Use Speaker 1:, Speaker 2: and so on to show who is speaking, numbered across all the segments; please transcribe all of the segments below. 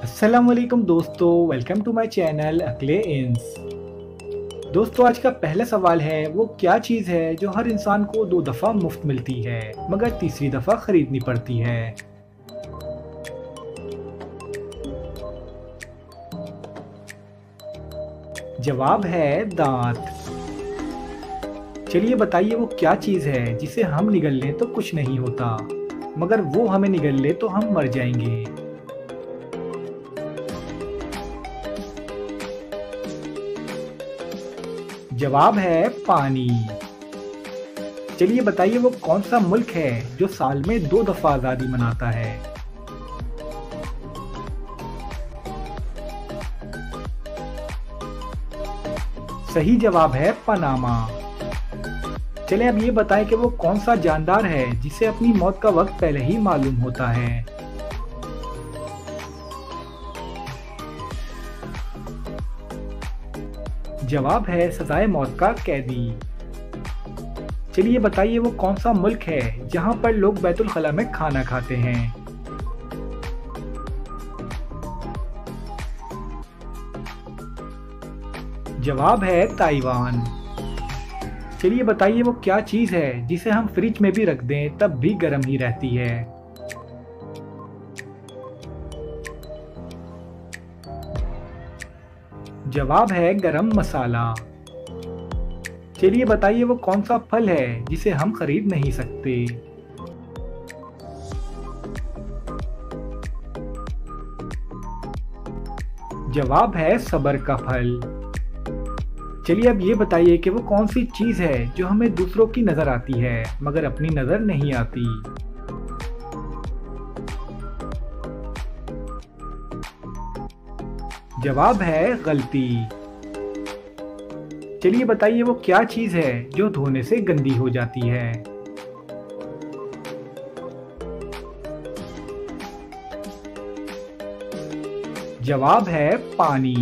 Speaker 1: अस्सलामुअलैकुम दोस्तों, welcome to my channel अक्ले इंस। दोस्तों, आज का पहला सवाल है वो क्या चीज़ है जो हर इंसान को 2 दफ़ा मुफ्त मिलती है मगर तीसरी दफ़ा खरीदनी पड़ती है। जवाब है दांत। चलिए बताइए वो क्या चीज़ है जिसे हम निगल लें तो कुछ नहीं होता मगर वो हमें निगल ले तो हम मर जाएंगे। जवाब है पानी। चलिए बताइए वो कौन सा मुल्क है जो साल में 2 दफा आज़ादी मनाता है। सही जवाब है पनामा। चलिए अब ये बताएं कि वो कौन सा जानदार है जिसे अपनी मौत का वक्त पहले ही मालूम होता है। जवाब है सजाए मौत का कैदी। चलिए बताइए वो कौन सा मुल्क है जहां पर लोग बैतुल खला में खाना खाते हैं। जवाब है ताइवान। चलिए बताइए वो क्या चीज है जिसे हम फ्रिज में भी रख दें तब भी गर्म ही रहती है। जवाब है गरम मसाला। चलिए बताइए वो कौन सा फल है जिसे हम खरीद नहीं सकते। जवाब है सब्र का फल। चलिए अब ये बताइए कि वो कौन सी चीज है जो हमें दूसरों की नजर आती है मगर अपनी नजर नहीं आती। जवाब है गलती। चलिए बताइए वो क्या चीज है जो धोने से गंदी हो जाती है। जवाब है पानी।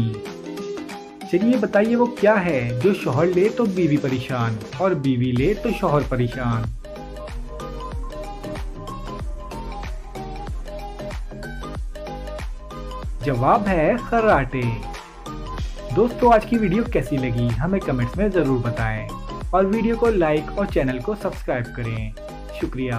Speaker 1: चलिए बताइए वो क्या है जो शौहर ले तो बीवी परेशान और बीवी ले तो शौहर परेशान। जवाब है खर्राटे। दोस्तों, आज की वीडियो कैसी लगी हमें कमेंट्स में ज़रूर बताएं और वीडियो को लाइक और चैनल को सब्सक्राइब करें। शुक्रिया।